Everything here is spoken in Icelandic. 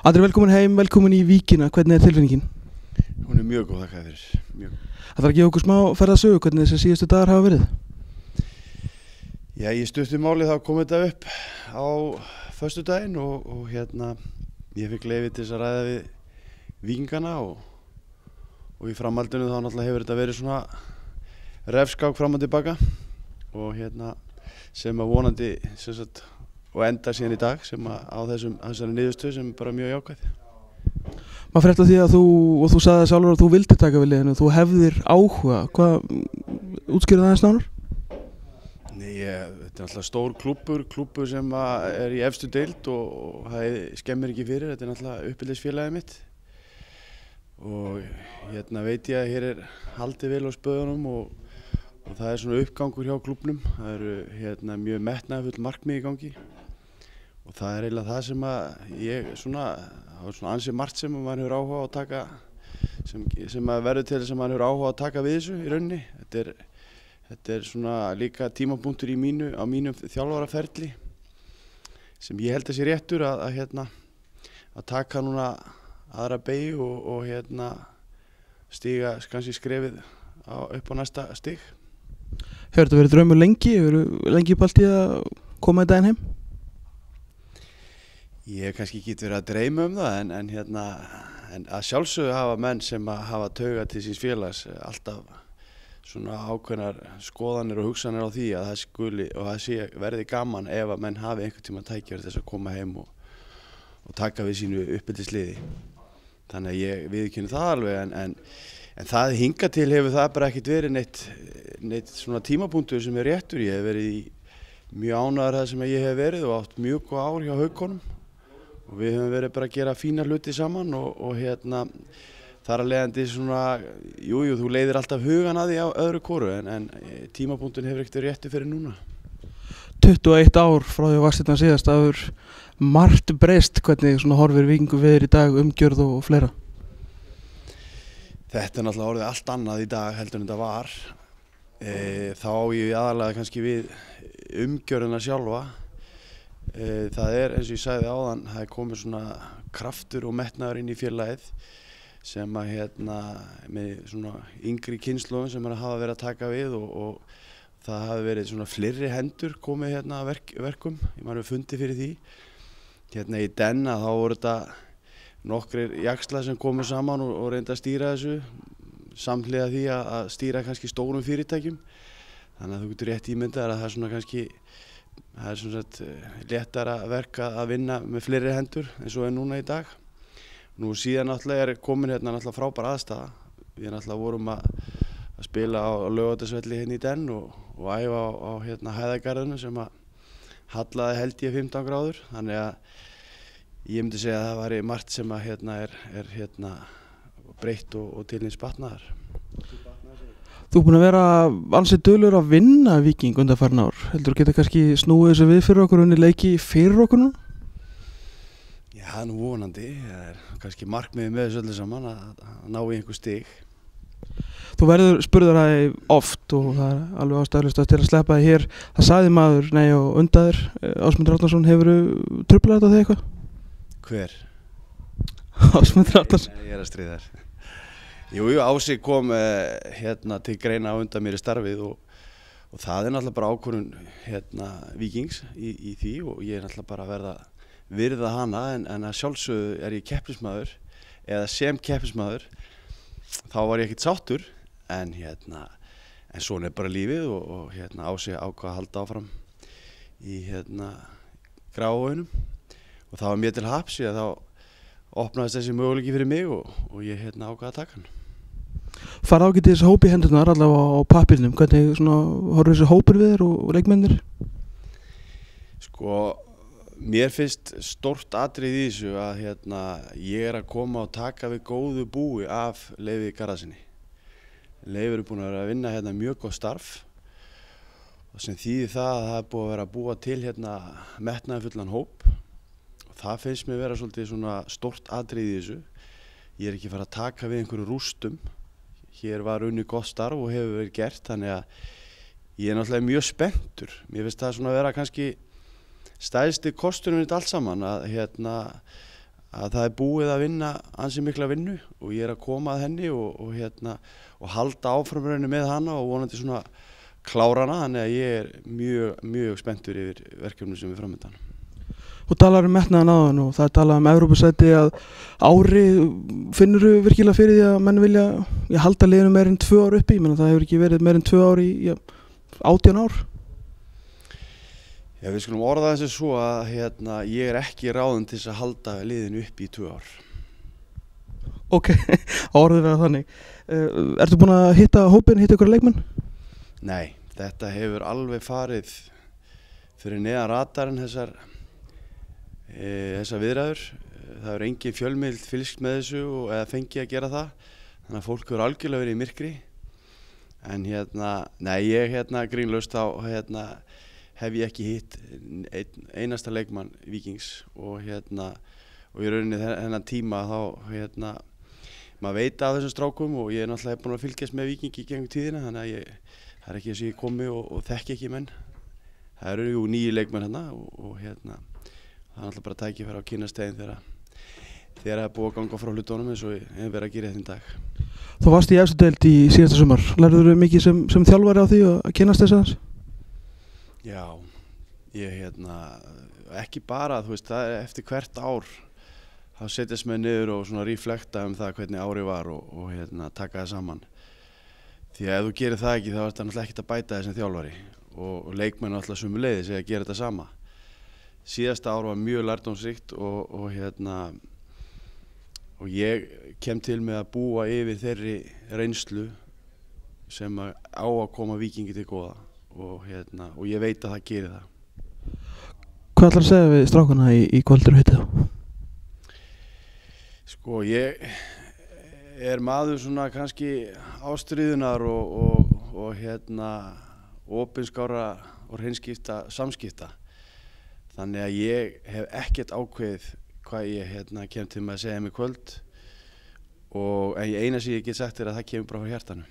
Andri, velkomin heim, velkomin í Víkina, hvernig tilfinningin? Hún mjög góð, þakka þér. Mjög. Það þarf að gefa okkur smá ferðasögu, hvernig þessi síðustu dagar hafa verið? Já, í stuttu máli þá kom þetta upp á föstudaginn og ég fikk leyfi til þess að ræða við Víkingana og í framhaldinu þá náttúrulega hefur þetta verið svona refskák fram og tilbaka og sem að vonandi og enda síðan í dag sem að á þessari niðurstöðu sem er bara mjög jákvæð. Maður frétti af því að þú sagði sjálfur að þú vildir taka við liðinu, þú hefðir áhuga, hvað útskýrðu það aðeins nánar? Nei, þetta er náttúrulega stór klúbbur sem er í efstu deild og það skemmir ekki fyrir, þetta er náttúrulega uppeldisfélagið mitt og veit ég að hér er haldið vel á spöðunum og það er svona uppgangur hjá klúbbnum, það eru mjög metnaðarfull markmið í gangi og það er eiginlega það sem að ég það er svona ansið margt sem maður hefur áhuga á að taka sem að verður til þess að maður hefur áhuga á að taka við þessu í rauninni. Þetta er svona líka tímapunktur á mínum þjálfaraferli sem ég held að sé réttur að taka núna aðra beygju og stíga kannski skrefið upp á næsta stig. Hefur þetta verið draumur lengi? Hefur lengi balt í að koma í daginn heim? Ég kannski ekki verið að dreyma um það en að sjálfsögðu hafa menn sem hafa tauga til síns félags alltaf svona ákveðnar skoðanir og hugsanir á því að það skuli og það verði gaman ef að menn hafi einhvern tíma tækifæri til þess að koma heim og taka við sínu uppeldisliði. Þannig að ég viðurkenni það alveg en það hingað til hefur það bara ekkert verið neitt svona tímapunktur sem er réttur. Ég hef verið í mjög ánægður það sem ég hef verið og átt mjög góð ár hjá Haukunum og við höfum verið bara að gera fína hluti saman og þar að leiðandi svona, jú, þú leiðir alltaf hugan að því á öðru hvoru en tímapunktun hefur ekkert verið réttur fyrir núna. 21 ár frá því að varst þetta síðast, það hefur margt breyst, hvernig svona horfir Víkingur við í dag, umgjörð og fleira? Þetta er náttúrulega orðið allt annað í dag heldur en þetta var. Þá ég aðalega kannski við umgjörðina sjálfa. Það er eins og ég sagði áðan, það er komið svona kraftur og metnaður inn í félagið sem að með svona yngri kynslóðum sem hafa verið að taka við og það hafi verið svona fleiri hendur komið að verkum. Maður hefur fundið fyrir því. Í Denna þá voru þetta nokkrir jaxlar sem komu saman og reynda að stýra þessu samhliða því að stýra kannski stórum fyrirtækjum. Þannig að þú getur rétt ímyndað að það er svona kannski léttara verk að vinna með fleiri hendur eins og er núna í dag. Nú síðan náttúrulega er komin náttúrulega frábær aðstaða. Við náttúrulega vorum að spila á Laugardalsvelli í Den og æfa á Hæðagarðinu sem að hallaði held ég 15 gráður. Þannig að ég myndi segja að það væri margt sem að er breytt og til hins batnaðar. Þú er búinn að vera ansið duglegur að vinna Víking undanfarin ár. Heldur þú geta kannski snúið þessu við fyrir okkur og unnið leiki fyrir okkur nú? Já, nú vonandi. Það er kannski markmiðið með þessu öllu saman að ná í einhver stig. Þú verður spurður að oft og það er alveg ástæðulaust til að sleppa þig hér. Það sagði maður, nei og undaður, Ásmundur Árnason, hefurðu truflað þetta á þig eitthvað? Hver? Ásmundur Árnason. Ég er að stríða þér. Jú, Ási kom til greina á undan mér í starfið og það er náttúrulega bara ákvörðun Víkings í því og ég er náttúrulega bara að verða virða hana en að sjálfsögðu er ég keppnismaður eða sem keppnismaður þá var ég ekkert sáttur en svona er bara lífið og Ási ákvað að halda áfram í gráaunum og það var mér til happs því að þá opnaðist þessi möguleiki fyrir mig og ég ákvað að taka hann. Fara ágætið þessi hópi í hendurnar allavega á pappírnum, hvernig horfir þessi hópur við þér og leikmennir? Sko, mér finnst stórt atriði í þessu að ég er að koma og taka við góðu búi af Leifi Garðarsyni. Leifur er búinn að vera að vinna mjög gott starf og sem þýðir það að það er búið að vera að búa til metnaðarfullan hóp. Það finnst mér vera svolítið svona stórt atriði í þessu. Ég er ekki farið að taka við einhverju rústum. Hér var unnið gott starf og hefur verið gert, þannig að ég er náttúrulega mjög spenntur. Mér finnst það svona vera kannski stærsti kosturinn við þetta allt saman, að það búið að vinna ansi mikla vinnu og ég að koma að henni og halda áfram rauninu með hana og vonandi svona klára hana, þannig að ég mjög spenntur yfir verkefnum sem við framöndan. Þú talar metnaðan áðan og það talað Evrópusæti að ári, finnurðu virkilega fyrir því að menn vilja halda liðinu meir en 2 ár uppi? Ég meina það hefur ekki verið meir en 2 ár í 18 ár? Já, við skulum orða þessu svo að ég ekki ráðinn til þess að halda liðinu uppi í 2 ár. Ok, orðið vera þannig. Ertu búinn að hitta hópinn, hitta ykkur leikmenn? Nei, þetta hefur alveg farið fyrir neðan radarinn þessar viðræður. Það er engin fjölmiðl fylgst með þessu eða fengið að gera það, þannig að fólk hefur algjörlega verið í myrkri. En nei, ég grínlaust hef ég ekki hitt einasta leikmann Víkings og í rauninni þennan tíma þá maður veit af þessum strákum og ég náttúrulega búinn að fylgjast með Víking í gegnum tíðina, þannig að það ekki þess að ég komi og þekki ekki menn. Það eru jú 9 leikmenn hérna og það er náttúrulega bara tækifæri á kynnastegin þegar það er búið að ganga frá hlutunum eins og ég hef verið að gera þetta í dag. Þú varst í efstu deild í síðasta sumar. Lærðu þú mikið sem þjálfari á því að kynnast þess aðeins? Já, ég ekki bara, þú veist, það er eftir hvert ár þá setjast með niður og svona reflekta það hvernig árið var og taka það saman. Því að ef þú gerir það ekki þá er þetta náttúrulega ekkert að bæta þessum þjálfari og leikmenn náttúrulega sömuleiðis að gera þetta sama. Síðasta ár var mjög lærdómsríkt og ég kem til með að búa yfir þeirri reynslu sem á að koma Víkingi til góða og ég veit að það gerir það. Hvað ætlarðu að segja við strákana í kvöld eru hittið þá? Sko, ég er maður svona kannski ástríðunar og opinskára og hreinskipta samskipta. Þannig að ég hef ekkert ákveðið hvað ég kem til með að segja í kvöld en eina sem ég get sagt er að það kemur bara frá hjartanu.